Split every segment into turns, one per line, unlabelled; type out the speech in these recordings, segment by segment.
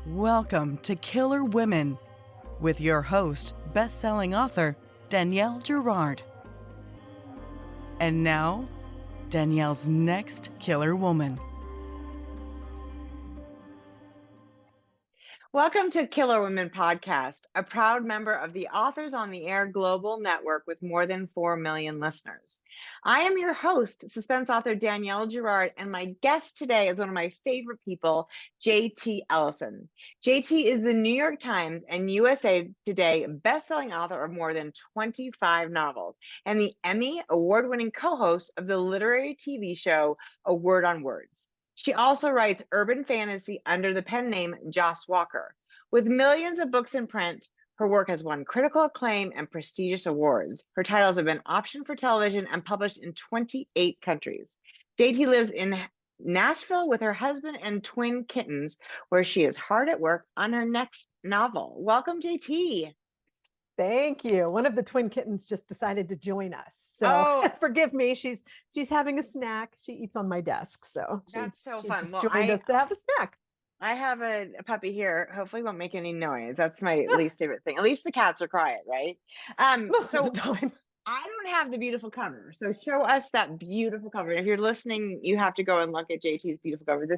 Welcome to Killer Women with your host, best-selling author Danielle Girard. And now, Danielle's next killer woman.
Welcome to Killer Women Podcast, a proud member of the Authors on the Air Global Network with more than 4 million listeners. I am your host, suspense author Danielle Girard, and my guest today is one of my favorite people, JT Ellison. JT is the New York Times and USA Today bestselling author of more than 25 novels and the Emmy award-winning co-host of the literary TV show A Word on Words. She also writes urban fantasy under the pen name Joss Walker. With millions of books in print, her work has won critical acclaim and prestigious awards. Her titles have been optioned for television and published in 28 countries. JT lives in Nashville with her husband and twin kittens, where she is hard at work on her next novel. Welcome, JT.
Thank you. One of the twin kittens just decided to join us. So forgive me. She's having a snack. She eats on my desk. So
that's so
she
fun.
Just joined us to have a snack.
I have a puppy here. Hopefully won't make any noise. That's my least favorite thing. At least the cats are quiet, right?
Most of the time.
I don't have the beautiful cover. So show us that beautiful cover. If you're listening, you have to go and look at JT's beautiful cover.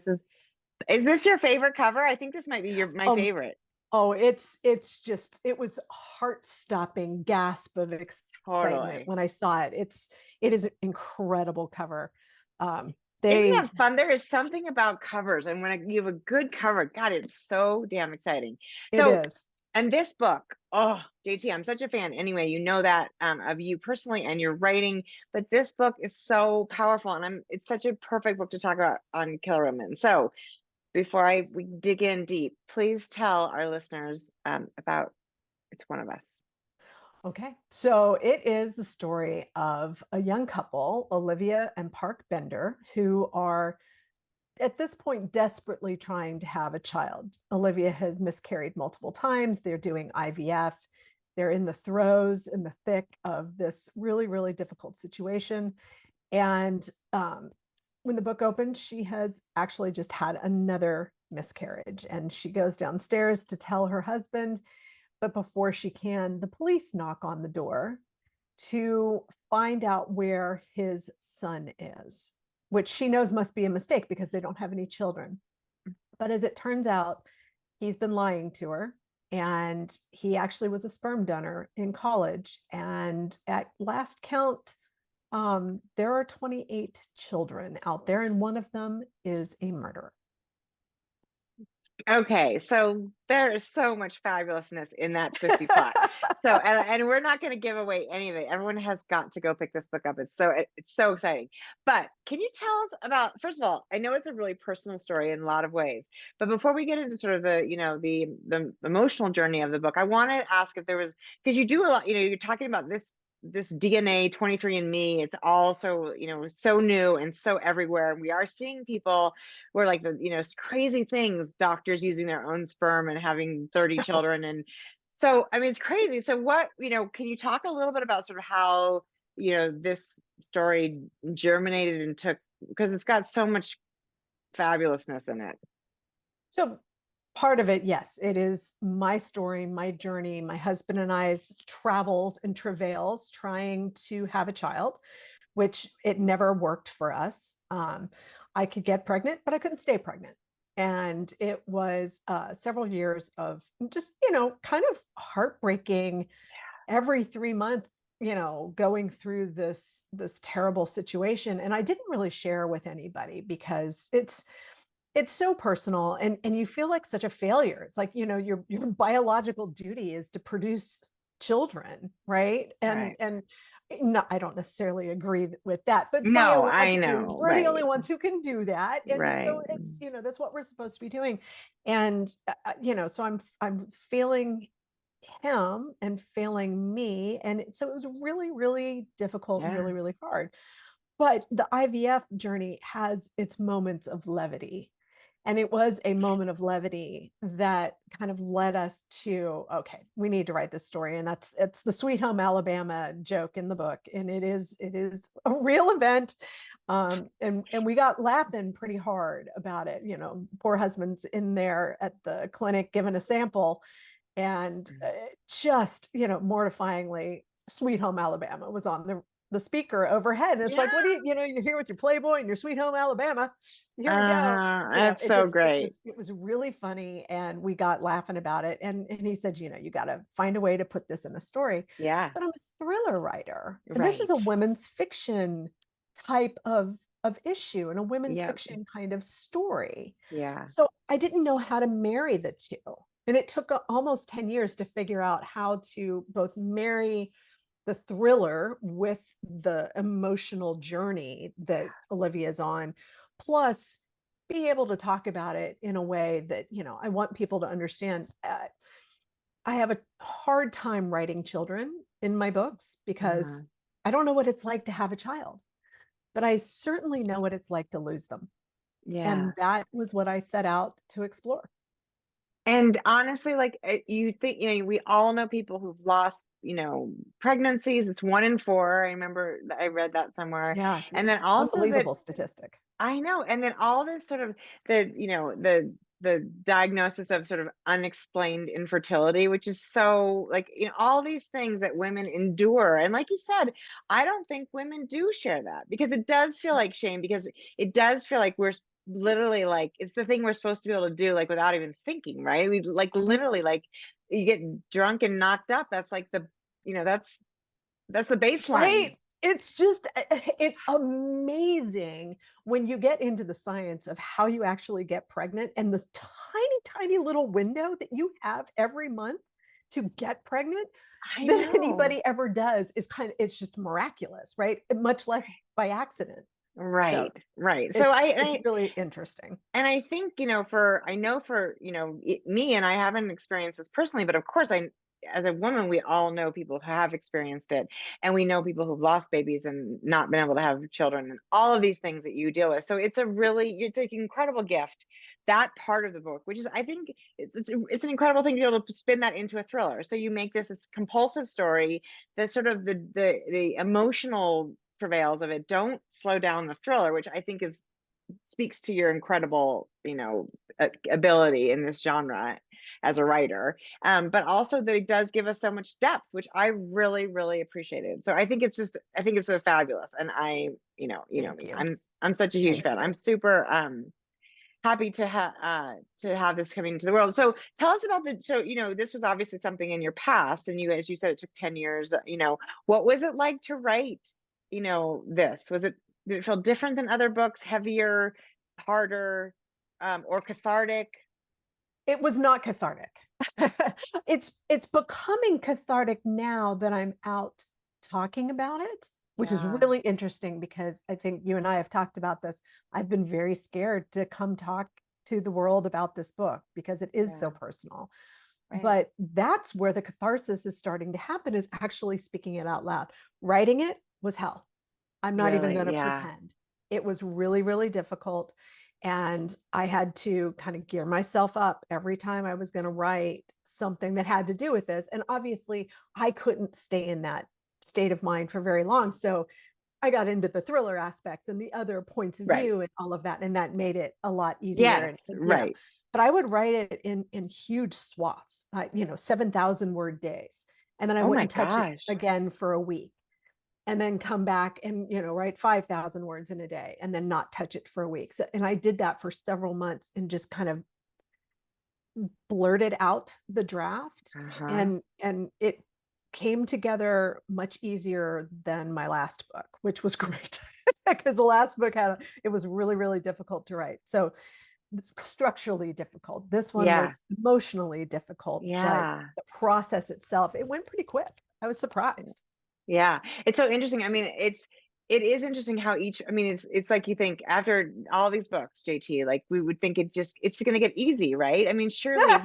Is this your favorite cover? I think this might be my favorite.
Oh, it was heart-stopping gasp of excitement when I saw it. It is an incredible cover.
Isn't that fun? There is something about covers, and when you have a good cover, God, it's so damn exciting.
It is.
And this book, oh, JT, I'm such a fan. Anyway, you know that of you personally and your writing, but this book is so powerful, and it's such a perfect book to talk about on Killer Women. So before we dig in deep, please tell our listeners about It's One of Us.
Okay. So it is the story of a young couple, Olivia and Park Bender, who are at this point desperately trying to have a child. Olivia has miscarried multiple times. They're doing IVF. They're in the thick of this really, really difficult situation. And when the book opens, she has actually just had another miscarriage, and she goes downstairs to tell her husband. But before she can, the police knock on the door to find out where his son is, which she knows must be a mistake because they don't have any children. But as it turns out, he's been lying to her, and he actually was a sperm donor in college. And at last count, there are 28 children out there, and one of them is a murderer.
Okay, so there is so much fabulousness in that twisty plot. So, and we're not going to give away any of it. Everyone has got to go pick this book up. It's so exciting. But can you tell us about, first of all, I know it's a really personal story in a lot of ways, but before we get into sort of the emotional journey of the book, I want to ask if there was, because you do a lot, you're talking about this DNA 23andMe, it's all so so new and so everywhere, and we are seeing people where like crazy things, doctors using their own sperm and having 30 children, and so I mean it's crazy. So what can you talk a little bit about sort of how this story germinated and took, because it's got so much fabulousness in it?
So part of it, yes, it is my story, my journey, my husband and I's travels and travails trying to have a child, which it never worked for us. I could get pregnant, but I couldn't stay pregnant. And it was several years of just, kind of heartbreaking every 3 months, going through this terrible situation. And I didn't really share with anybody because it's so personal, and you feel like such a failure. It's like, your biological duty is to produce children, right? And no, I don't necessarily agree with that, but
no, I know
we're the only ones who can do that. And so it's, that's what we're supposed to be doing. And, so I'm failing him and failing me. And so it was really, really difficult, really, really hard. But the IVF journey has its moments of levity. And it was a moment of levity that kind of led us to, okay, we need to write this story. And it's the Sweet Home Alabama joke in the book. And it is a real event. And we got laughing pretty hard about it. You know, poor husband's in there at the clinic giving a sample, and just, you know, mortifyingly, Sweet Home Alabama was on the speaker overhead, and it's
Yeah.
like, what do you know, you're here with your Playboy and your Sweet Home Alabama, here we go. You know,
That's so great.
it was really funny, and we got laughing about it, and he said, you know, you got to find a way to put this in a story.
Yeah.
But I'm a thriller writer, and this is a
Right.
women's fiction type of issue, and a women's
Yeah.
fiction kind of story.
Yeah.
So I didn't know how to marry the two. And it took almost 10 years to figure out how to both marry the thriller with the emotional journey that Olivia's on, plus be able to talk about it in a way that, you know, I want people to understand. I have a hard time writing children in my books because
Uh-huh.
I don't know what it's like to have a child, but I certainly know what it's like to lose them.
Yeah.
And that was what I set out to explore.
And honestly, like you think, you know, we all know people who've lost, you know, pregnancies. It's 1 in 4. I remember I read that somewhere.
Yeah, it's
And
an
then also that
unbelievable statistic.
I know, and then all this sort of you know, the diagnosis of sort of unexplained infertility, which is so like, you know, all these things that women endure. And like you said, I don't think women do share that because it does feel like shame because it does feel like we're literally like it's the thing we're supposed to be able to do like without even thinking, right? We like
Mhm.
literally like you get drunk and knocked up. That's like the, you know, that's the baseline.
Right. It's just, it's amazing when you get into the science of how you actually get pregnant and the tiny, tiny little window that you have every month to get pregnant
I
than
know.
anybody ever does is kind of, it's just miraculous, right? Much less by accident. So
Right, right. So
it's really interesting.
and I think, you know, I know for, you know, me, and I haven't experienced this personally, but of course, as a woman, we all know people who have experienced it. And we know people who've lost babies and not been able to have children and all of these things that you deal with. So it's an incredible gift. That part of the book, which is, I think it's an incredible thing to be able to spin that into a thriller. So you make this compulsive story that sort of the emotional travails of it don't slow down the thriller, which I think speaks to your incredible, you know, ability in this genre as a writer. But also that it does give us so much depth, which I really, really appreciated. So I think it's so fabulous. And you know
Thank
me,
you.
I'm such a huge
Thank
fan.
you.
I'm super happy to have this coming to the world. So tell us about you know, this was obviously something in your past, and as you said, it took 10 years. You know, what was it like to write, you know, this? Did it feel different than other books, heavier, harder, or cathartic?
It was not cathartic. It's becoming cathartic now that I'm out talking about it, which is
Yeah,
really interesting because I think you and I have talked about this. I've been very scared to come talk to the world about this book because it is so
yeah,
personal.
right.
But that's where the catharsis is starting to happen, is actually speaking it out loud. Writing it was hell. I'm not even
Really,
going to
yeah,
pretend. It was really, really difficult. And I had to kind of gear myself up every time I was going to write something that had to do with this. And obviously, I couldn't stay in that state of mind for very long. So I got into the thriller aspects and the other points of
right.
view and all of that. And that made it a lot easier.
Yes,
You know,
right.
but I would write it in huge swaths, you know, 7,000 word days. And then I
Oh my
wouldn't touch it
gosh.
again for a week, and then come back and, you know, write 5,000 words in a day and then not touch it for a week. So, and I did that for several months and just kind of blurted out the draft,
Uh-huh.
and it came together much easier than my last book, which was great because the last book it was really, really difficult to write. So structurally difficult. This one
Yeah,
was emotionally difficult, but
yeah.
the process itself, it went pretty quick. I was surprised.
Yeah, it's so interesting. I mean, it is interesting how I mean, it's like you think after all these books, JT, like we would think it's going to get easy, right? I mean, surely if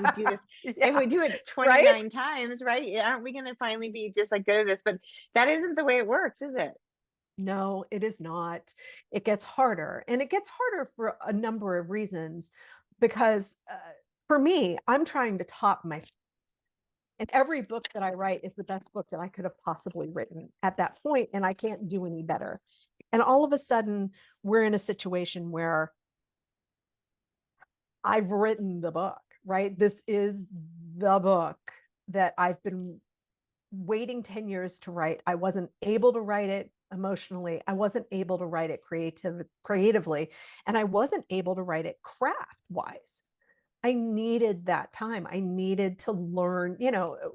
Yeah,
we do it
right?
29 times, right? Aren't we going to finally be just like good at this? But that isn't the way it works, is it?
No, it is not. It gets harder, and it gets harder for a number of reasons because for me, I'm trying to top myself. And every book that I write is the best book that I could have possibly written at that point, and I can't do any better. And all of a sudden, we're in a situation where I've written the book, right? This is the book that I've been waiting 10 years to write. I wasn't able to write it emotionally. I wasn't able to write it creatively, and I wasn't able to write it craft wise. I needed that time. I needed to learn,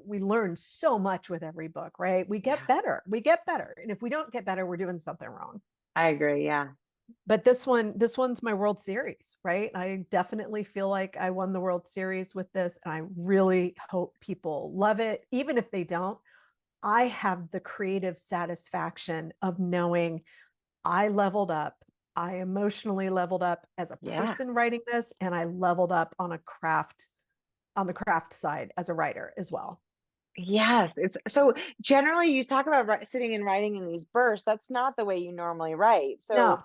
we learn so much with every book, right? We get better. We get better. And if we don't get better, we're doing something wrong.
I agree. Yeah.
But this one's my World Series, right? I definitely feel like I won the World Series with this, and I really hope people love it. Even if they don't, I have the creative satisfaction of knowing I leveled up. I emotionally leveled up as a person writing this, and I leveled up on the craft side as a writer as well.
Yes. It's so generally you talk about sitting and writing in these bursts. That's not the way you normally write. So
No.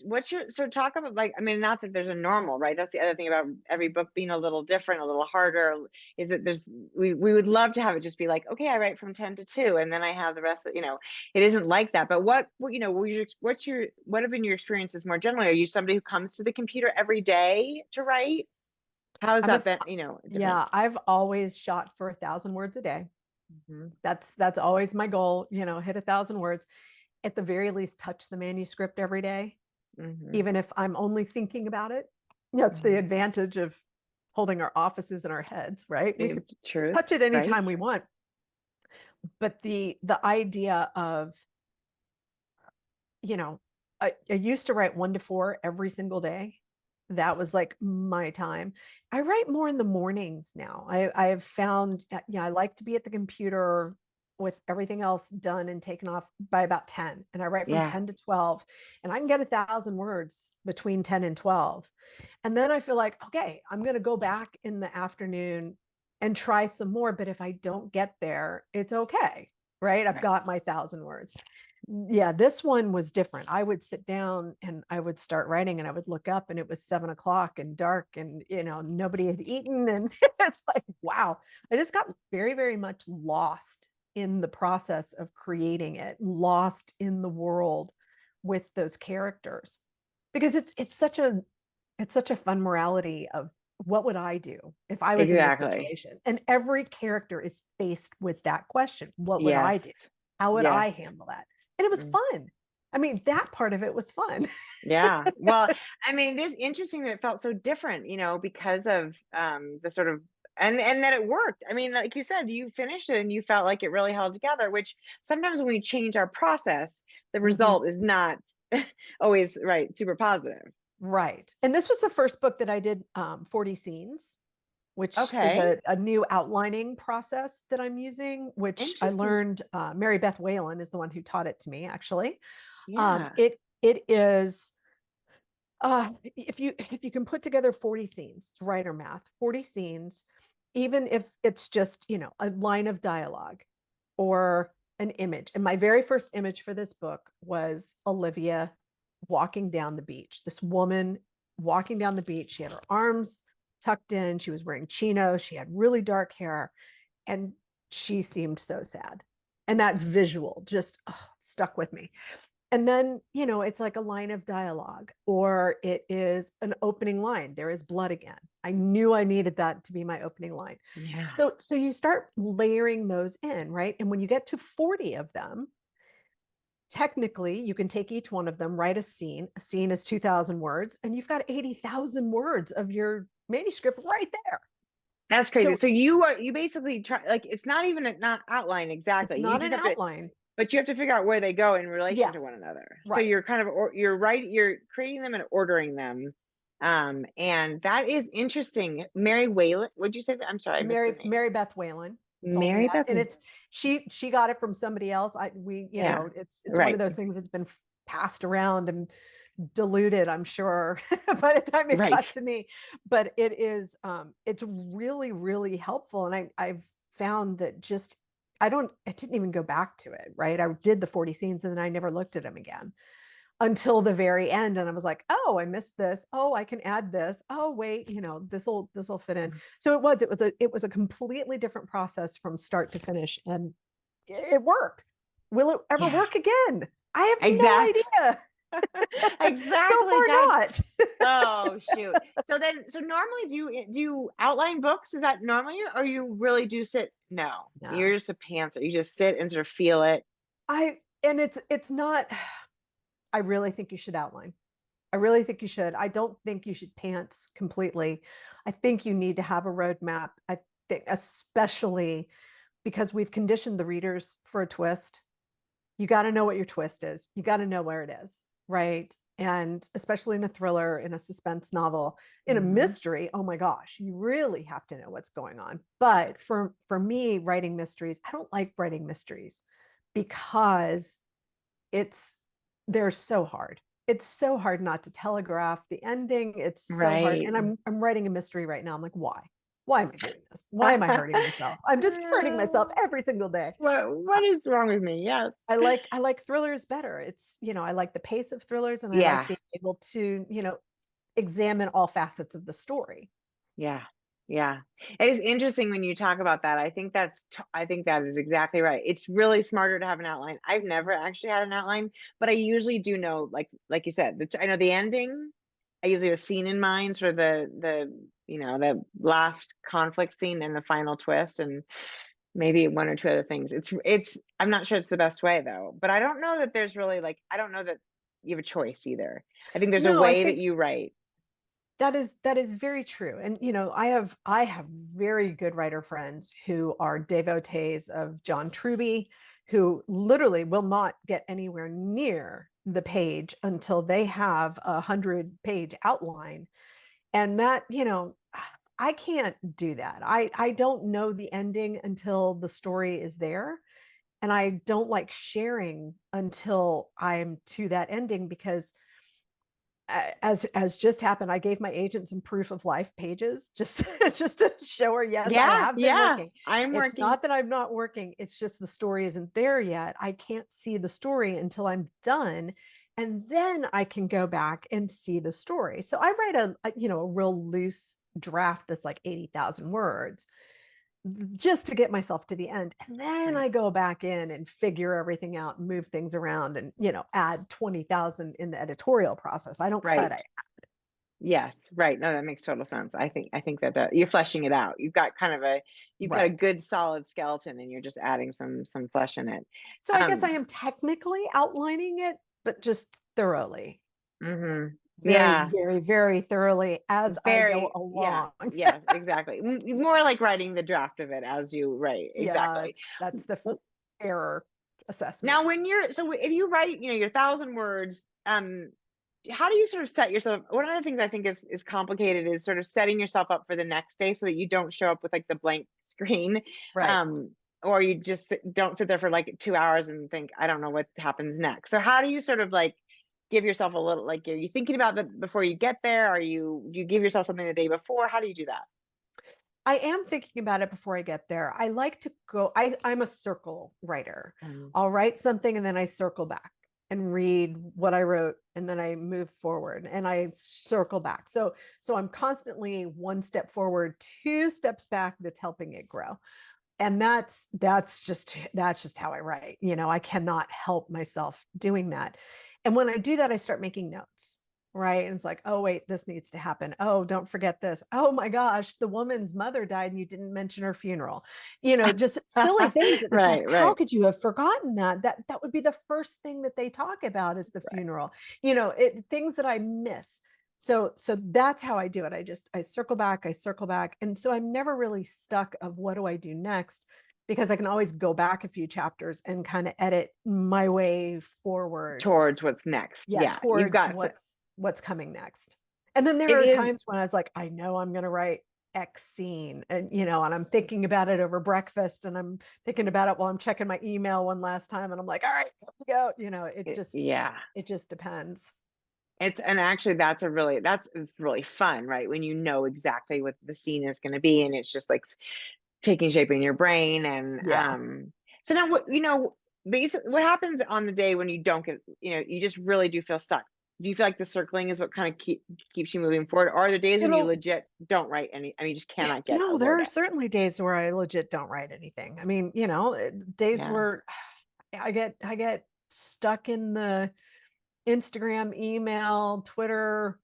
what's your, so talk about, like, I mean, not that there's a normal, right? That's the other thing about every book being a little different, a little harder, is that we would love to have it just be like, okay, I write from 10 to 2 and then I have the rest of, it isn't like that. But what what have been your experiences more generally? Are you somebody who comes to the computer every day to write? How has that been,
Yeah, I've always shot for 1,000 words a day.
Mm-hmm.
That's always my goal, hit 1,000 words. At the very least, touch the manuscript every day, even if I'm only thinking about it. That's the advantage of holding our offices in our heads, right? We could touch it anytime we want. But the idea of, I used to write 1 to 4 every single day. That was like my time. I write more in the mornings now. I have found, I like to be at the computer with everything else done and taken off by about 10. And I write from 10 to 12, and I can get 1,000 words between 10 and 12. And then I feel like, okay, I'm going to go back in the afternoon and try some more. But if I don't get there, it's okay. Right. I've got my 1,000 words. Yeah, this one was different. I would sit down and I would start writing, and I would look up and it was 7 o'clock and dark, and nobody had eaten. And it's like, wow, I just got very, very much lost in the process of creating it, lost in the world with those characters, because it's such a fun morality of, what would I do if I was in this situation? And every character is faced with that question. What would I do? How would I handle that? And it was fun. I mean, that part of it was fun.
Yeah. Well, I mean, it is interesting that it felt so different, because of the sort of, and that it worked. I mean, like you said, you finished it and you felt like it really held together, which sometimes when we change our process, the result is not always super positive.
Right. And this was the first book that I did 40 scenes, which is a new outlining process that I'm using, which I learned, Mary Beth Whalen is the one who taught it to me, actually. It is, if you can put together 40 scenes, it's writer math, 40 scenes, even if it's just, a line of dialogue or an image. And my very first image for this book was Olivia walking down the beach. This woman walking down the beach. She had her arms tucked in. She was wearing chinos. She had really dark hair, and she seemed so sad. And that visual just stuck with me. And then, it's like a line of dialogue, or it is an opening line. There is blood again. I knew I needed that to be my opening line.
Yeah.
So you start layering those in, right? And when you get to 40 of them, technically you can take each one of them, write a scene. A scene is 2,000 words, and you've got 80,000 words of your manuscript right there.
That's crazy. So you basically try, like, it's not even not outline exactly.
It's not an outline.
But you have to figure out where they go in relation to one another.
Right.
So you're kind of, you're creating them and ordering them. And that is interesting. Mary Whalen, would you say that? I'm sorry.
Mary Beth Whalen.
Mary Beth.
And she got it from somebody else. It's one of those things that's been passed around and diluted, I'm sure, by the time it got to me. But it is, it's really, really helpful. And I've found that I didn't even go back to it, right? I did the 40 scenes and then I never looked at them again. until the very end. And I was like, oh, I missed this. Oh, I can add this. Oh, wait, this will fit in. So it was a completely different process from start to finish. And it worked. Will it ever
Yeah.
work again? I have no
Exactly.
idea.
Exactly.
So far not.
Oh shoot. So normally do you outline books? Is that normally, or you really do sit? No, you're
No.
just a pantser. You just sit and sort of feel it.
It's not, I really think you should outline. I really think you should. I don't think you should pants completely. I think you need to have a roadmap. I think, especially because we've conditioned the readers for a twist. You got to know what your twist is. You got to know where it is, right? And especially in a thriller, in a suspense novel, in a mystery, oh my gosh, you really have to know what's going on. But for me, writing mysteries, I don't like writing mysteries because they're so hard. It's so hard not to telegraph the ending. It's so hard.
Right.
And I'm writing a mystery right now. I'm like, why? Why am I doing this? Why am I hurting myself? I'm just hurting myself every single day.
What is wrong with me? Yes.
I like thrillers better. It's, I like the pace of thrillers, and I like
Yeah.
being able to, examine all facets of the story.
Yeah. Yeah. It is interesting when you talk about that. I think that is exactly right. It's really smarter to have an outline. I've never actually had an outline, but I usually do know, like you said, I know the ending. I usually have a scene in mind for the last conflict scene and the final twist, and maybe one or two other things. I'm not sure it's the best way though, but I don't know that there's really I don't know that you have a choice either. I think there's a
No, I
way that
think
you write.
that is very true. And I have very good writer friends who are devotees of John Truby, who literally will not get anywhere near the page until they have 100-page outline. And that, I can't do that. I don't know the ending until the story is there. And I don't like sharing until I'm to that ending, because as just happened, I gave my agent some proof of life pages just just to show her, yes, I
Yeah,
have been
yeah.
working.
I'm
It's
working.
not that I'm not working. It's just the story isn't there yet. I can't see the story until I'm done. And then I can go back and see the story. So I write a real loose draft that's like 80,000 words, just to get myself to the end. And then
Right.
I go back in and figure everything out, and move things around, and, add 20,000 in the editorial process. I don't cut.
Right. Yes, right. No, that makes total sense. I think that you're fleshing it out. You've got a
Right.
good solid skeleton, and you're just adding some flesh in it.
So I guess I am technically outlining it, but just thoroughly,
Mhm.
very,
Yeah.
very, very thoroughly as I go
Yeah.
along.
Yes, exactly. More like writing the draft of it as you write.
Yeah,
Exactly.
that's the error assessment.
Now, if you write, your 1,000 words, how do you sort of set yourself? One of the things I think is complicated is sort of setting yourself up for the next day so that you don't show up with the blank screen,
Right.
um, or you just don't sit there for 2 hours and think, I don't know what happens next. So how do you sort of give yourself a little, are you thinking about that before you get there? Do you give yourself something the day before? How do you do that?
I am thinking about it before I get there. I like to go, I'm a circle writer.
Um,
I'll write something and then I circle back and read what I wrote, and then I move forward and I circle back. So I'm constantly one step forward, two steps back, that's helping it grow. And that's just how I write. I cannot help myself doing that. And when I do that, I start making notes. Right. And it's like, oh, wait, this needs to happen. Oh, don't forget this. Oh my gosh, the woman's mother died and you didn't mention her funeral. Just silly things that it's like,
right,
how
right,
could you have forgotten that? That would be the first thing that they talk about, is the
right.
funeral. Things that I miss. So that's how I do it. I circle back, and so I'm never really stuck of what do I do next, because I can always go back a few chapters and kind of edit my way forward.
Towards what's next.
Yeah,
Yeah, you've
towards
got
what's coming next. And then there
it
are
is.
times when I was like, I know I'm going to write X scene, and I'm thinking about it over breakfast, and I'm thinking about it while I'm checking my email one last time, and I'm like, all right, here we go.
Yeah.
It just depends.
And actually it's really fun, right? When you know exactly what the scene is going to be, and it's just taking shape in your brain. And
Yeah.
so now, what basically what happens on the day when you don't get, you just really do feel stuck? Do you feel like the circling is what kind of keeps you moving forward? Or are there days
You
when you
know,
legit don't write any, I mean, you just cannot get a
no, there
word
are
out?
certainly days where I legit don't write anything. I mean, days
Yeah.
where I get stuck in the Instagram, email, Twitter.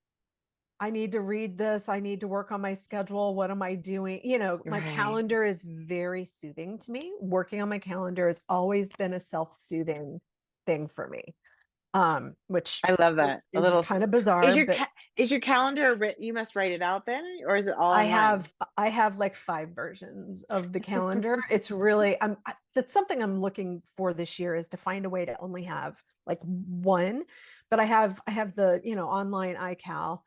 I need to read this. I need to work on my schedule. What am I doing? My
Right.
calendar is very soothing to me. Working on my calendar has always been a self-soothing thing for me. Which
I love that. A
is
little,
kind of
is
bizarre,
your,
but
is your calendar you must write it out then, or is it all
I
online?
have I have like 5 versions of the calendar. It's really that's something I'm looking for this year, is to find a way to only have like one. But I have the, online iCal,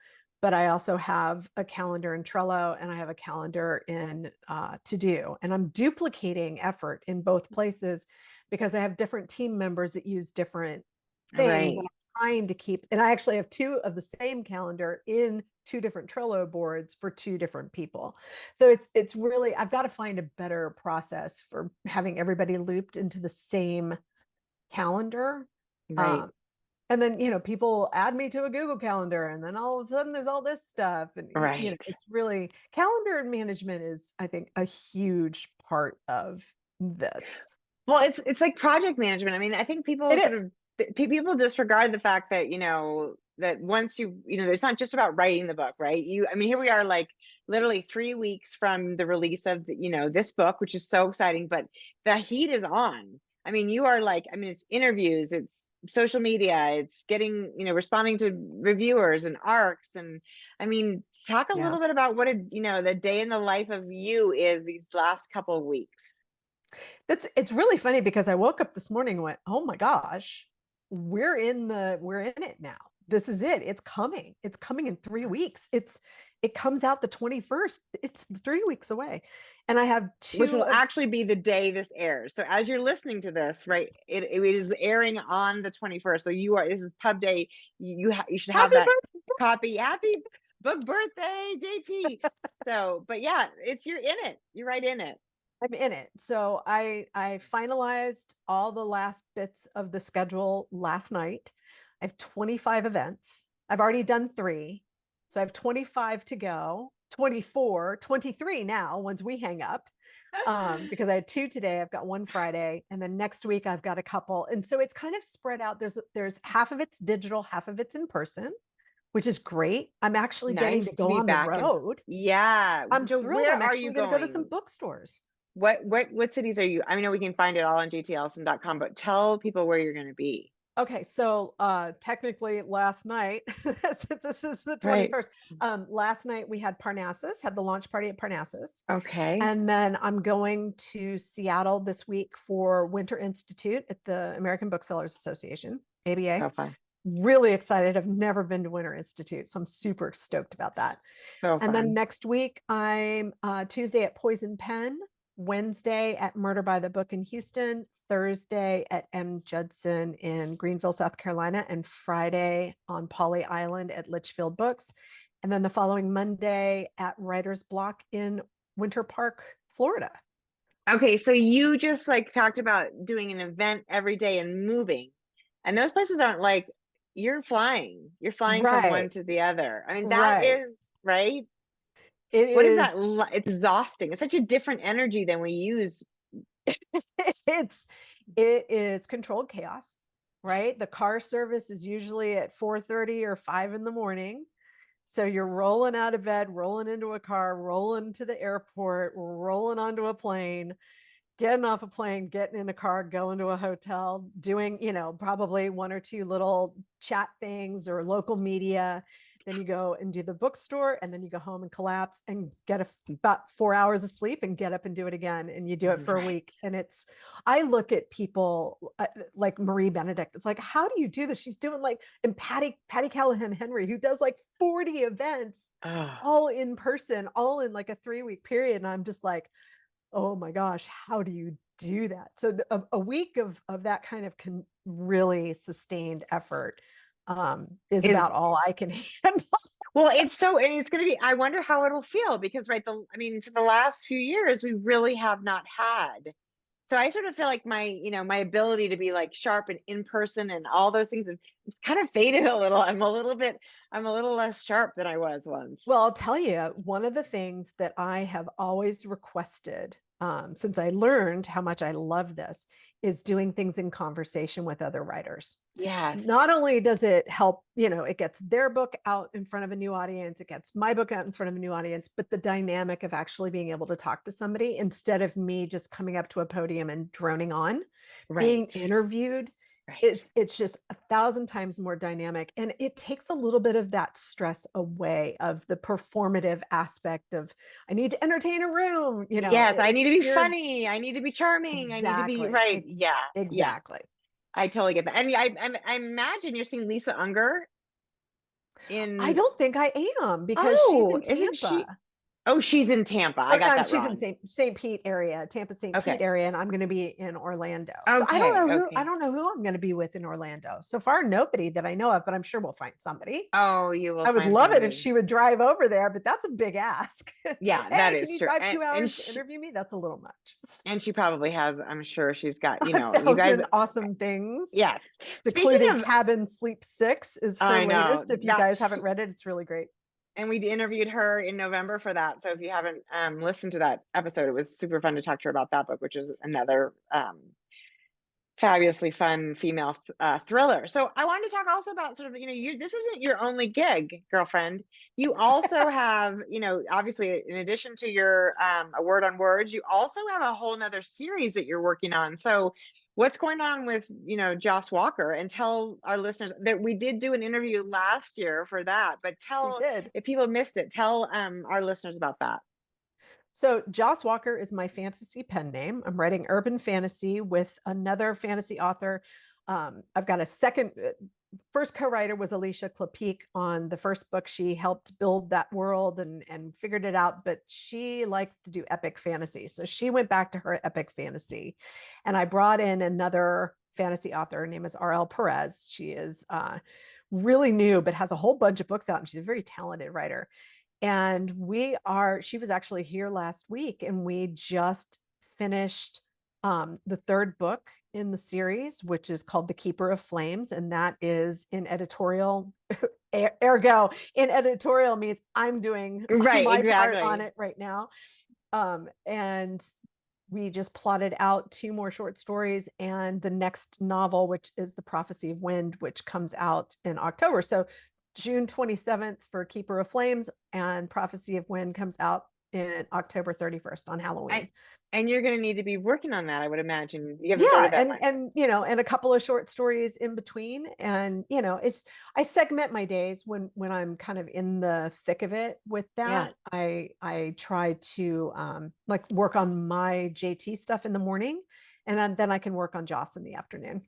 but I also have a calendar in Trello, and I have a calendar in To Do. And I'm duplicating effort in both places because I have different team members that use different things,
Right.
and I'm trying to keep, and I actually have 2 of the same calendar in 2 different Trello boards for 2 different people. So it's really, I've got to find a better process for having everybody looped into the same calendar.
Right.
Um, and then, people add me to a Google Calendar, and then all of a sudden there's all this stuff. And,
Right.
it's really, calendar management is, I think, a huge part of this.
Well, it's like project management. I mean, I think
It
people sort
is.
of people disregard the fact that, that once it's not just about writing the book, right? I mean, here we are, like literally 3 weeks from the release of this book, which is so exciting, but the heat is on. I mean, you are like, I mean, it's interviews, it's social media, it's getting, responding to reviewers and arcs. And I mean, talk a
Yeah.
little bit about what the day in the life of you is these last couple of weeks.
It's really funny because I woke up this morning and went, "Oh my gosh, we're in it now. This is it. It's coming. It's coming in 3 weeks. It comes out the 21st. It's 3 weeks away." And I have
Which
2
will
of
actually be the day this airs. So as you're listening to this, right, it is airing on the 21st. So this is pub day. You should have
Happy
that
birthday.
copy. Happy book birthday, JT. So, but yeah, you're in it. You're right in it.
I'm in it. So I finalized all the last bits of the schedule last night. I have 25 events. I've already done 3. So I have 25 to go, 24, 23 now once we hang up. Because I had 2 today, I've got 1 Friday, and then next week I've got a couple. And so it's kind of spread out. There's half of it's digital, half of it's in person, which is great. I'm actually getting to
Nice to
go
be
on the
back. And
road.
yeah.
I'm
So
thrilled.
where
I'm
are you
actually going to go to some
going?
bookstores.
What cities are you? I know we can find it all on jtellison.com, but tell people where you're going to be.
Okay, so technically last night, since this is the
Right.
21st, last night we had Parnassus, had the launch party at Parnassus.
Okay.
And then I'm going to Seattle this week for Winter Institute at the American Booksellers Association, ABA.
So fun.
Really excited. I've never been to Winter Institute, so I'm super stoked about that.
So
And then
fun.
next week, I'm Tuesday at Poison Pen, Wednesday at Murder by the Book in Houston, Thursday at M. Judson in Greenville, South Carolina, and Friday on Polly Island at Litchfield Books. And then the following Monday at Writer's Block in Winter Park, Florida.
Okay, so you just like talked about doing an event every day and moving. And those places aren't like you're flying. You're flying from one
Right,
to the other. I mean, that
right.
is right.
It
What is that?
is,
It's exhausting. It's such a different energy than we use.
it is controlled chaos, right? The car service is usually at 4:30 or 5 in the morning. So you're rolling out of bed, rolling into a car, rolling to the airport, rolling onto a plane, getting off a plane, getting in a car, going to a hotel, doing, probably 1 or 2 little chat things or local media. Then you go and do the bookstore, and then you go home and collapse and get about 4 hours of sleep and get up and do it again. And you do it for a week.
Right.
And I look at people like Marie Benedict. It's like, how do you do this? She's doing like, and Patty Callahan Henry, who does like 40 events
Oh,
all in person, all in like a 3-week period. And I'm just like, oh my gosh, how do you do that? So a week of that kind of really sustained effort is
is
about all I can handle.
well, and it's going to be, I wonder how it'll feel because, right, I mean, for the last few years, we really have not had So I sort of feel like my ability to be like sharp and in person and all those things, it's kind of faded a little. I'm a little less sharp than I was once.
Well, I'll tell you, one of the things that I have always requested since I learned how much I love this is doing things in conversation with other writers.
Yes.
Not only does it help, it gets their book out in front of a new audience, it gets my book out in front of a new audience, but the dynamic of actually being able to talk to somebody instead of me just coming up to a podium and droning on, being
Right.
interviewed,
Right.
it's just 1,000 times more dynamic, and it takes a little bit of that stress away of the performative aspect of I need to entertain a room.
Yes, I need to be
You're
funny. I need to be charming. I need to be
exactly
right. Yeah. Yeah.
exactly.
I totally get that. And I imagine you're seeing Lisa Unger
I
in.
don't think I am because she's
Oh,
in
isn't she?
Tampa.
Oh, she's in Tampa. I
Or
got that
she's in
wrong.
St. Pete area, Tampa, St. Pete
Okay.
area, and I'm going to be in Orlando. So
Okay.
I
Okay.
don't know who I'm going to be with in Orlando. So far, nobody that I know of, but I'm sure we'll find somebody.
Oh, you will
I would
find
love it if
somebody.
she would drive over there, but that's a big ask.
Yeah, that
Hey, can
is
you
true.
drive
And
2 hours to interview me? That's a little much.
she probably has, I'm sure she's got,
A
you guys.
thousand awesome things,
Yes. Speaking
including
of,
Cabin Sleep 6 is her
I know
latest. If you
that
guys haven't read it, it's really great.
and we interviewed her in November for that. So if you haven't listened to that episode, it was super fun to talk to her about that book, which is another fabulously fun female thriller. So I wanted to talk also about sort of, this isn't your only gig, girlfriend. You also have, obviously in addition to your A Word on Words, you also have a whole nother series that you're working on. So what's going on with, Joss Walker, and tell our listeners that we did do an interview last year for that, but
We
tell,
did.
if people missed it, tell our listeners about that.
So Joss Walker is my fantasy pen name. I'm writing urban fantasy with another fantasy author. I've got a first co-writer was Alicia Klapik on the first book. She helped build that world and figured it out, but she likes to do epic fantasy. So she went back to her epic fantasy. And I brought in another fantasy author. Her name is R.L. Perez. She is really new, but has a whole bunch of books out, and she's a very talented writer. And she was actually here last week, and we just finished the third book in the series, which is called The Keeper of Flames. And that is in editorial, ergo in editorial means I'm doing
Right,
my part
exactly.
on it right now. And we just plotted out 2 more short stories and the next novel, which is The Prophecy of Wind, which comes out in October. So June 27th for Keeper of Flames, and Prophecy of Wind comes out in October 31st on Halloween.
And you're going to need to be working on that, I would imagine. You haven't started that
and a couple of short stories in between. And I segment my days when I'm kind of in the thick of it with that.
Yeah.
I try to work on my JT stuff in the morning, and then I can work on Joss in the afternoon.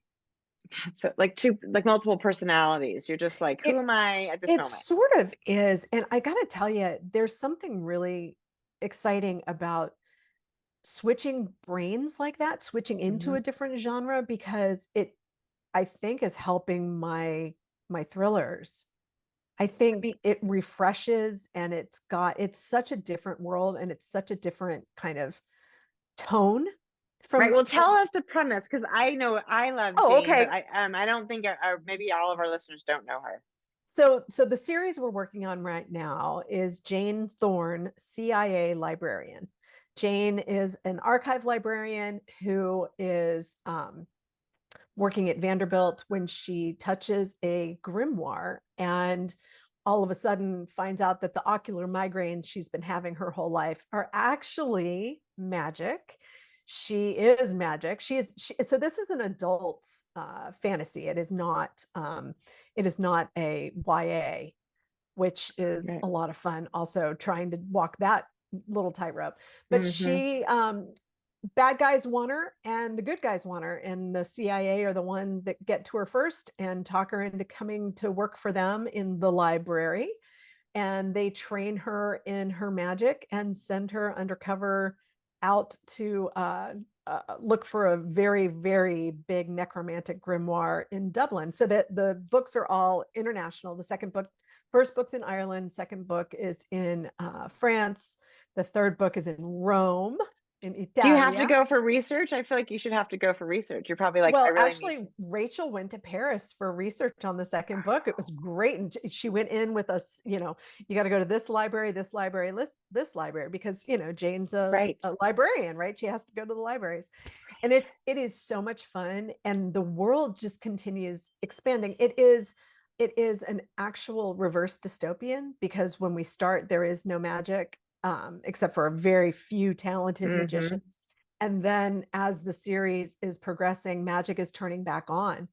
So like multiple personalities. You're just like, who am I at this moment?
It sort of is. And I got to tell you, there's something really exciting about switching brains like that, switching into a different genre, because it, I think, is helping my thrillers. I think it refreshes, and it's such a different world, and it's such a different kind of tone.
Right. Well, tell us the premise, because I know I love Jane,
okay.
but I don't think maybe all of our listeners don't know her.
So the series we're working on right now is Jane Thorne, CIA librarian. Jane is an archive librarian who is working at Vanderbilt when she touches a grimoire and all of a sudden finds out that the ocular migraines she's been having her whole life are actually magic. She is magic. So this is an adult fantasy. It is not a YA, which is a lot of fun. Also trying to walk that little tightrope. But she, bad guys want her and the good guys want her, and the CIA are the one that get to her first and talk her into coming to work for them in the library. And they train her in her magic and send her undercover out to look for a very, very big necromantic grimoire in Dublin. So that the books are all international. First book's in Ireland, second book is in France, the third book is in Rome. in
Do you have to
Italia.
go for research? I feel like you should have to go for research. You're probably like, I
Well,
really need to.
actually, Rachel went to Paris for research on the second book. It was great. And she went in with us, you got to go to this library, this library, because, Jane's a
Right.
librarian, right? She has to go to the libraries. And it is so much fun. And the world just continues expanding. It is an actual reverse dystopian, because when we start, there is no magic, except for a very few talented magicians. And then as the series is progressing, magic is turning back on.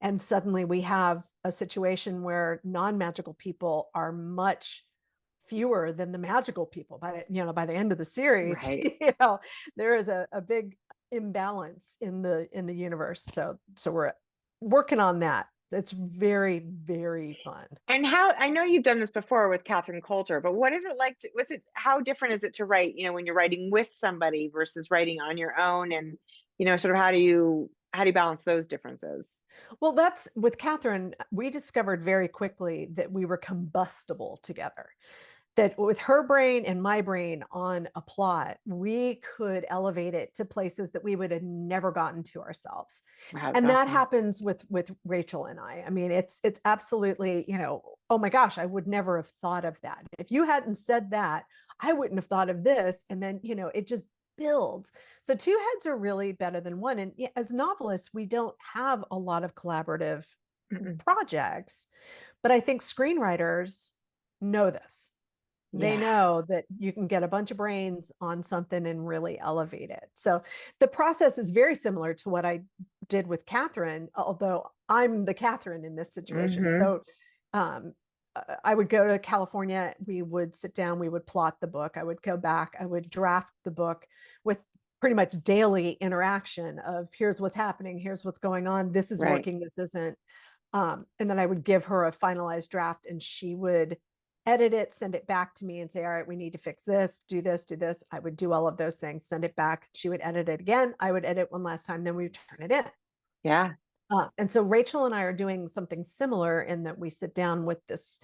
And suddenly we have a situation where non-magical people are much fewer than the magical people by the end of the series.
Right.
There is a big imbalance in the universe. So we're working on that. It's very, very fun.
And I know you've done this before with Catherine Coulter, but what is it like how different is it to write, when you're writing with somebody versus writing on your own? And, sort of how do you balance those differences?
Well, that's with Catherine, we discovered very quickly that we were combustible together. That with her brain and my brain on a plot, we could elevate it to places that we would have never gotten to ourselves.
Wow, that's
And that
awesome.
happens with Rachel and I. I mean, it's absolutely, oh my gosh, I would never have thought of that. If you hadn't said that, I wouldn't have thought of this. And then, it just builds. So two heads are really better than one. And as novelists, we don't have a lot of collaborative projects, but I think screenwriters know this. They know that you can get a bunch of brains on something and really elevate it. So the process is very similar to what I did with Catherine, although I'm the Catherine in this situation. So I would go to California, we would sit down, we would plot the book, I would go back, I would draft the book with pretty much daily interaction of here's what's happening, here's what's going on, this is working, this isn't. And then I would give her a finalized draft, and she would edit it, send it back to me and say, all right, we need to fix this, do this, do this. I would do all of those things, send it back. She would edit it again. I would edit one last time, then we would turn it in.
Yeah.
And so Rachel and I are doing something similar in that we sit down with this,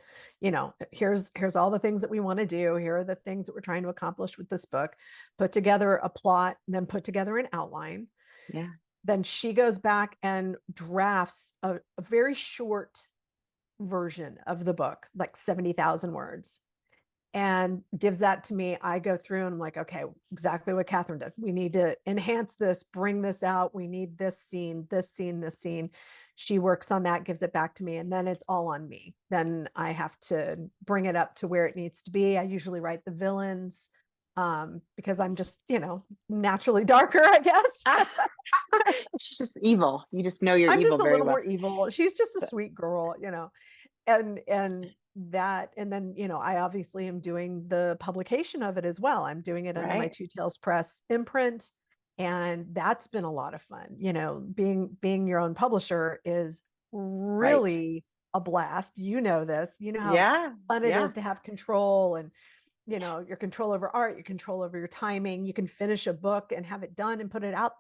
here's all the things that we want to do. Here are the things that we're trying to accomplish with this book, put together a plot, then put together an outline.
Yeah.
Then she goes back and drafts a very short version of the book, like 70,000 words, and gives that to me. I go through and I'm like, okay, exactly what Catherine did. We need to enhance this, bring this out. We need this scene, this scene, this scene. She works on that, gives it back to me, and then it's all on me. Then I have to bring it up to where it needs to be. I usually write the villains, because I'm just, naturally darker, I guess.
She's just evil. You just know you're
I'm
evil
just a
very
little
well.
more evil. She's just a sweet girl, and that, and then, I obviously am doing the publication of it as well. I'm doing it under my Two Tails Press imprint. And that's been a lot of fun. Being your own publisher is really a blast. This, how fun it is to have control, and your control over art, your control over your timing. You can finish a book and have it done and put it out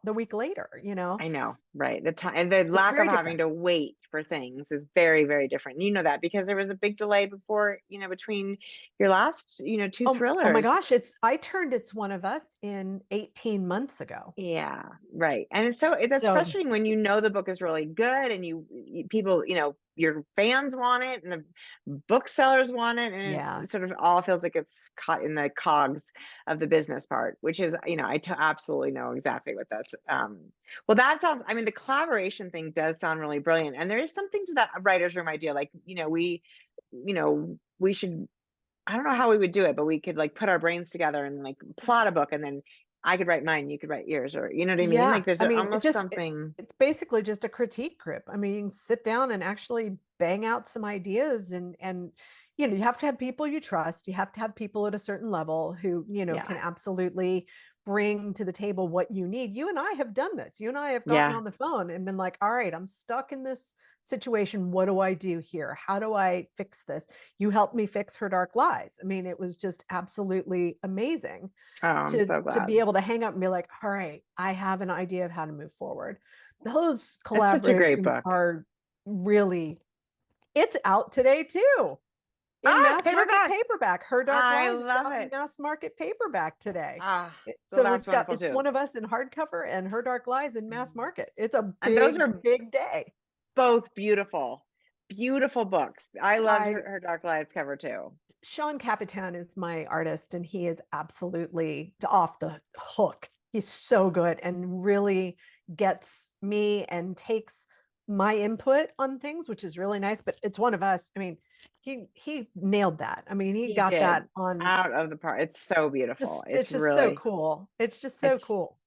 the week later,
I know, right? The time and the lack of having to wait for things is very, very different. You know that because there was a big delay before, between your last, two thrillers.
Oh my gosh, I turned It's One of Us in 18 months ago.
Yeah, right. And that's frustrating when the book is really good and people, your fans want it and the booksellers want it, and it's sort of all feels like it's caught in the cogs of the business part, which is, I absolutely know exactly what that's. Well, that sounds. I mean, the collaboration thing does sound really brilliant, and there is something to that writer's room idea. Like, we should. I don't know how we would do it, but we could like put our brains together and like plot a book, and then I could write mine, you could write yours, or you know what I mean? Like there's almost something.
It's basically just a critique group. I mean, you can sit down and actually bang out some ideas, and you have to have people you trust. You have to have people at a certain level who, can absolutely bring to the table what you need. You and I have done this. You and I have gotten on the phone and been like, all right, I'm stuck in this situation. What do I do here? How do I fix this? You helped me fix Her Dark Lies. I mean, it was just absolutely amazing to be able to hang up and be like, all right, I have an idea of how to move forward. Those collaborations are really, it's out today too. in mass market
paperback.
paperback. Her Dark
I
Lives is
love
out in
it.
mass market paperback today.
Well,
So
that's
we've got,
wonderful
it's
too.
One of Us in hardcover and Her Dark Lives in mass market. It's a
And those are
big day.
both beautiful, beautiful books. I love
I
her Dark Lives cover too.
Sean Capitan is my artist, and he is absolutely off the hook. He's so good and really gets me and takes my input on things, which is really nice. But it's One of Us. I mean, he nailed that. I mean, he
He
got
did
that on.
out of the park. It's so beautiful.
It's
It's
just so
really,
cool. It's just so cool.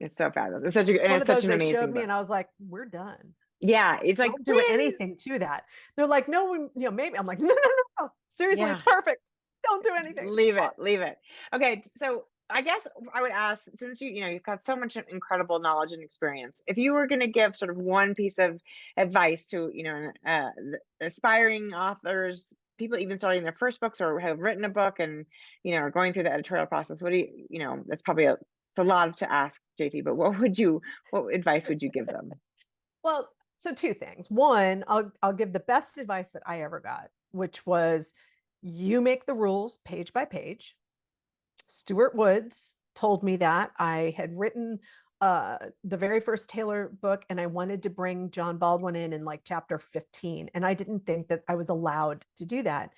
it's so fabulous. It's such a, and
One
it's
of
such
those
an
they showed
amazing
me,
book.
and I was like, we're done.
Yeah, it's like,
Don't do anything to that. They're like, no, maybe. I'm like, no. Seriously,
Yeah.
it's perfect. Don't do anything.
Leave it. Okay, so I guess I would ask, since you've got so much incredible knowledge and experience, if you were going to give sort of one piece of advice to aspiring authors, people even starting their first books or have written a book and are going through the editorial process, what do that's probably it's a lot to ask, JT, but what advice would you give them?
Well, so two things. One, I'll give the best advice that I ever got, which was you make the rules page by page. Stuart Woods told me that. I had written the very first Taylor book, and I wanted to bring John Baldwin in like chapter 15, and I didn't think that I was allowed to do that.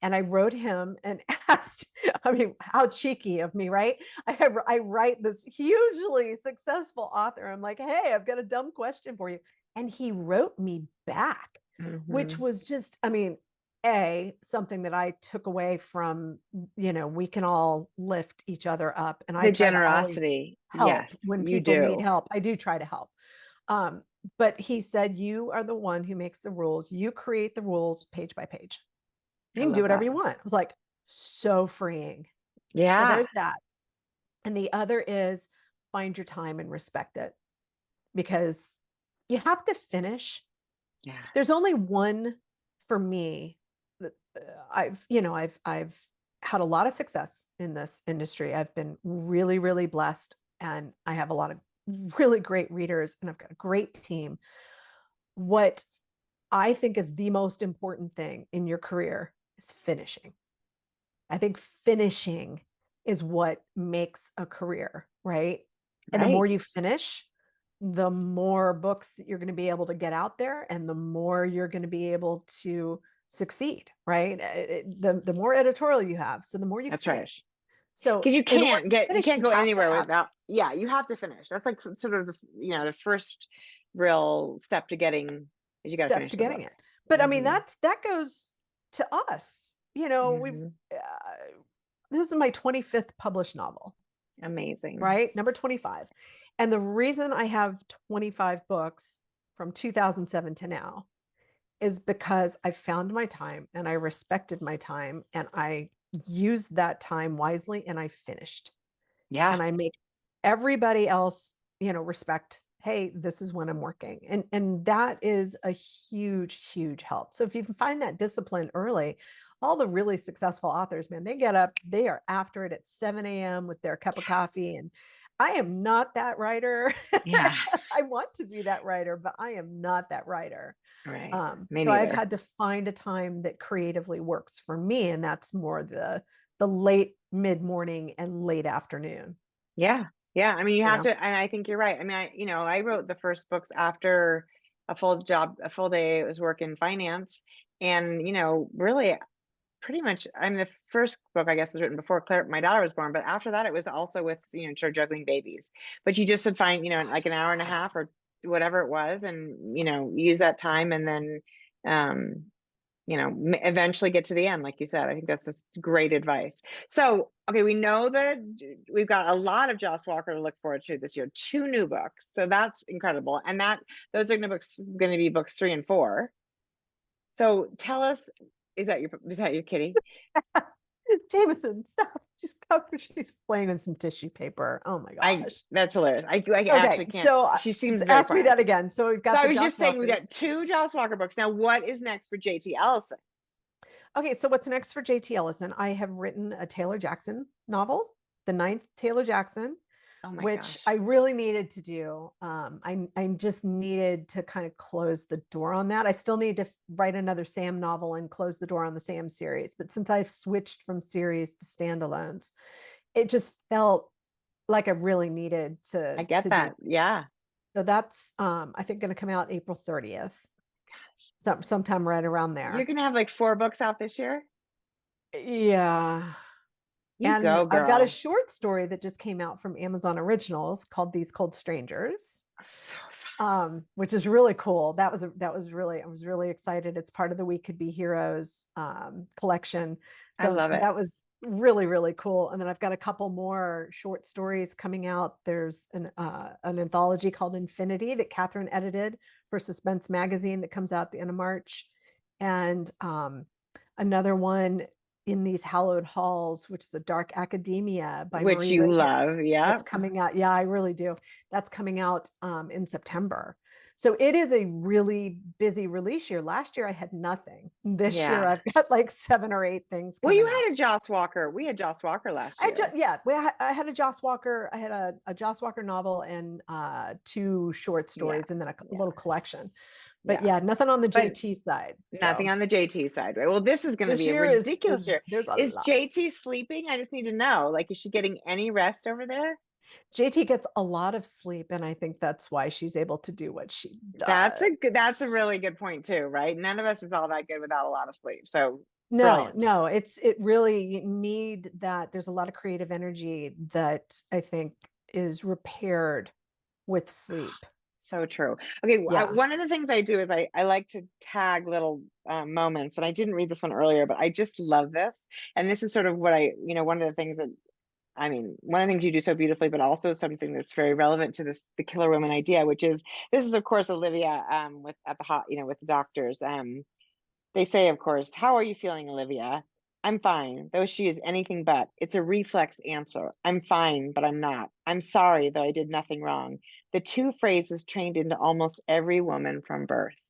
And I wrote him and asked, I mean, how cheeky of me, right? I write this hugely successful author. I'm like, hey, I've got a dumb question for you. And he wrote me back, which was just, I mean, something that I took away from, we can all lift each other up. And I
The
try to always
generosity.
help
Yes,
when
you
people need
do.
help. I do try to help. But he said, you are the one who makes the rules. You create the rules page by page. You can do whatever you want. It was like so freeing.
Yeah.
So there's that. And the other is find your time and respect it, because you have to finish.
Yeah.
There's only one for me that I've had a lot of success in this industry. I've been really, really blessed, and I have a lot of really great readers, and I've got a great team. What I think is the most important thing in your career is finishing. I think finishing is what makes a career, right? And the more you finish, the more books that you're going to be able to get out there, and the more you're going to be able to succeed, right? The more editorial you have, so the more you
That's
finish.
right.
So
because you can't go anywhere
have
without, you have to finish. That's like sort of the first real step to getting, is you got to finish the book.
it. But I mean, that goes to us. We've this is my 25th published novel.
Amazing.
Right? Number 25. And the reason I have 25 books from 2007 to now is because I found my time, and I respected my time, and I used that time wisely, and I finished.
Yeah.
And I make everybody else, respect, hey, this is when I'm working. And that is a huge, huge help. So if you can find that discipline early, all the really successful authors, man, they get up, they are after it at 7 a.m. with their cup of coffee. And I am not that writer.
Yeah.
I want to be that writer, but I am not that writer.
Right.
So I've had to find a time that creatively works for me. And that's more the late mid-morning and late afternoon.
Yeah. Yeah. I mean, you have to, and I think you're right. I mean, I wrote the first books after a full day. It was work in finance. And, really pretty much, the first book, I guess, was written before my daughter was born, but after that, it was also with, sort of juggling babies. But you just would find, like an hour and a half or whatever it was, and, use that time, and then, eventually get to the end, like you said. I think that's just great advice. So, okay, we know that we've got a lot of Joss Walker to look forward to this year, 2 new books. So that's incredible. And those are going to be books 3 and 4. So tell us, is that your kitty?
Jameson, stop. She's playing on some tissue paper. Oh my gosh.
That's hilarious. I
Okay,
actually can't.
so
She seems very
ask me
quiet.
that again. So we've got
So I
the
was
Joss
just saying, we
Walkers.
got 2 Joss Walker books. Now, what is next for JT Ellison?
Okay, so what's next for JT Ellison? I have written a Taylor Jackson novel, the 9th Taylor Jackson.
Oh my
which
gosh.
I really needed to do. I just needed to kind of close the door on that. I still need to write another Sam novel and close the door on the Sam series. But since I've switched from series to standalones, it just felt like I really needed
I
to
get
do.
that. Yeah.
So that's I think going to come out April 30th. Sometime right around
You're
there.
going to have like 4 books out this year?
Yeah.
You
And
go,
I've got a
girl.
short story that just came out from Amazon Originals called These Cold Strangers,
So fun.
which is really cool. I was really excited. It's part of the We Could Be Heroes collection.
I
So
love it.
that was really, really cool. And then I've got a couple more short stories coming out. There's an anthology called Infinity that Catherine edited for Suspense magazine that comes out at the end of March. And another one, In These Hallowed Halls, which is a dark academia by
Which
Marie
you
Raymond.
love. Yeah.
That's coming out. Yeah, I really do. That's coming out in September. So it is a really busy release year. Last year I had nothing. This year
Yeah.
I've got like 7 or 8 things
Well, you
coming out.
had a Joss Walker. We had Joss Walker last year.
I had a Joss Walker. I had a Joss Walker novel and 2 short stories, and then a little collection. But
Yeah.
nothing on the
But
JT side.
nothing
So
on the JT side, right? Well, this is going to
this
be a
year
ridiculous year.
there's a
Is
lot.
JT sleeping? I just need to know. Like, is she getting any rest over there?
JT gets a lot of sleep, and I think that's why she's able to do what she
That's
does.
that's a really good point too, right? None of us is all that good without a lot of sleep. So brilliant.
No, it really, you need that. There's a lot of creative energy that I think is repaired with sleep.
So true. Okay,
Yeah.
one of the things I do is I like to tag little moments, and I didn't read this one earlier, but I just love this. And this is sort of what one of the things that one of the things you do so beautifully, but also something that's very relevant to the killer woman idea, which is this is of course Olivia with at the hot with the doctors. They say, of course, how are you feeling, Olivia? I'm fine, though she is anything but. It's a reflex answer. I'm fine, but I'm not. I'm sorry, though I did nothing wrong. The 2 phrases trained into almost every woman from birth.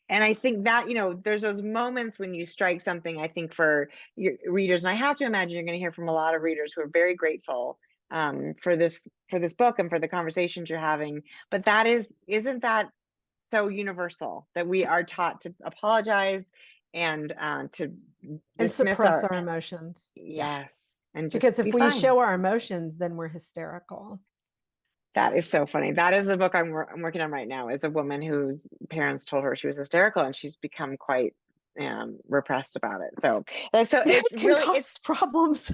And I think that, there's those moments when you strike something, I think, for your readers. And I have to imagine you're going to hear from a lot of readers who are very grateful for this book and for the conversations you're having. But isn't that so universal that we are taught to apologize and to
And
dismiss
suppress
our
our emotions.
yes and just
Because
be
if we
fine.
show our emotions, then we're hysterical.
That is so funny. That is the book I'm working on right now, is a woman whose parents told her she was hysterical, and she's become quite repressed about it. So it's
It can
really
cause problems.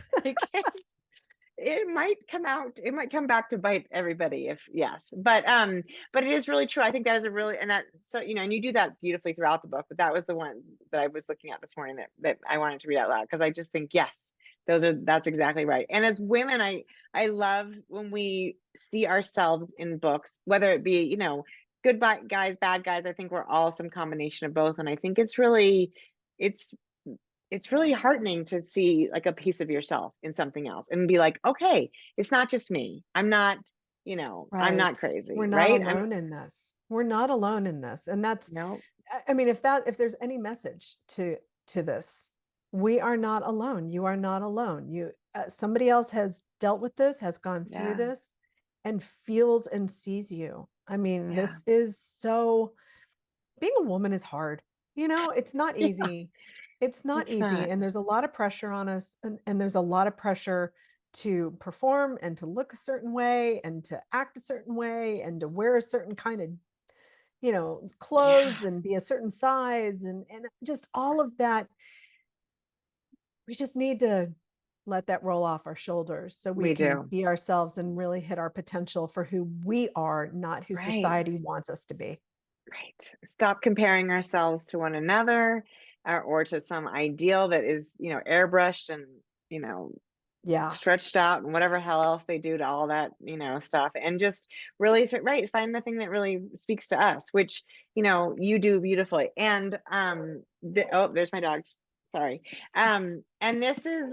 it might come back to bite everybody if yes, but it is really true. I think that is a really, and that, so and you do that beautifully throughout the book, but that was the one that I was looking at this morning that I wanted to read out loud, because I just think yes, that's exactly right. And as women, I love when we see ourselves in books, whether it be good guys, bad guys. I think we're all some combination of both, and I think it's it's really heartening to see like a piece of yourself in something else and be like, okay, it's not just me. I'm not, I'm not
Right. We're
crazy,
not
right?
alone in this. We're not alone in this. And that's,
No,
I mean, if there's any message to this, we are not alone. You are not alone. Somebody else has dealt with this, has gone through
yeah,
this, and feels and sees you. I mean,
yeah,
this is so, being a woman is hard. It's not
yeah.
easy. It's not
It's
easy.
not,
And there's a lot of pressure on us. And there's a lot of pressure to perform and to look a certain way and to act a certain way and to wear a certain kind of, clothes
yeah,
and be a certain size and just all of that. We just need to let that roll off our shoulders so we
we
can
do.
be ourselves and really hit our potential for who we are, not who
Right,
society wants us to be.
right. Stop comparing ourselves to one another, or to some ideal that is, airbrushed and, you know,
Yeah.
stretched out and whatever hell else they do to all that stuff, and just really right, find the thing that really speaks to us, which you do beautifully. And oh, there's my dogs, sorry. And this is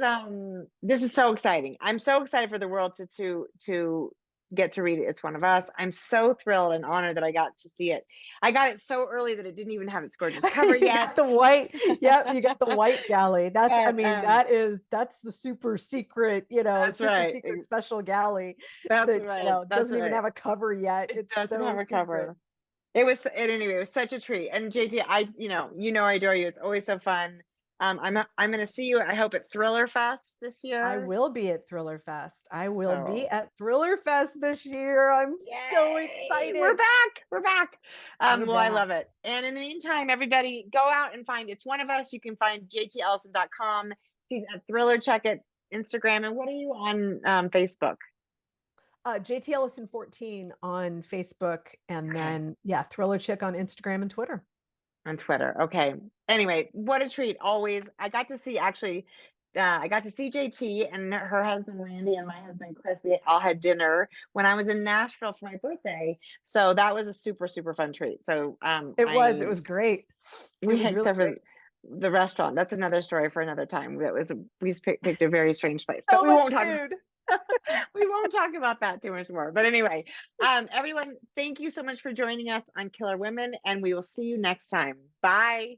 so exciting. I'm so excited for the world to get to read it. It's one of us. I'm so thrilled and honored that I got to see it. I got it so early that it didn't even have its gorgeous cover
You
yet.
got the white, yep, you got the white galley. That's, I
And,
mean, that's the super secret,
that's
super
right.
secret special galley
That's
that,
right. That's
doesn't even
right.
have a cover yet.
It
It's
doesn't
so
have a
secret.
cover. It was, anyway, it was such a treat. And JT, I adore you. It's always so fun. I'm going to see you, I hope, at Thriller Fest this
I
year.
will be at Thriller Fest. I will be
So,
at Thriller Fest this year. I'm so
yay! We're
excited.
back. We're back.
We're
Well, I
back.
love it. And in the meantime, everybody go out and find It's One of Us. You can find jtellison.com. She's at Thriller. Check it. Instagram. And what are you on Facebook?
JT Ellison 14 on Facebook, and
Okay.
then Thriller Chick on Instagram and Twitter.
On Twitter. Okay. Anyway, what a treat always. I got to see JT and her husband Randy and my husband Chris. We all had dinner when I was in Nashville for my birthday. So that was a super, super fun treat. So
It was great. It
we
was
had,
really
except for
great.
the restaurant. That's another story for another time. We just picked a very strange place, but
So much food.
we won't talk about that too much more. But anyway, everyone, thank you so much for joining us on Killer Women, and we will see you next time. Bye.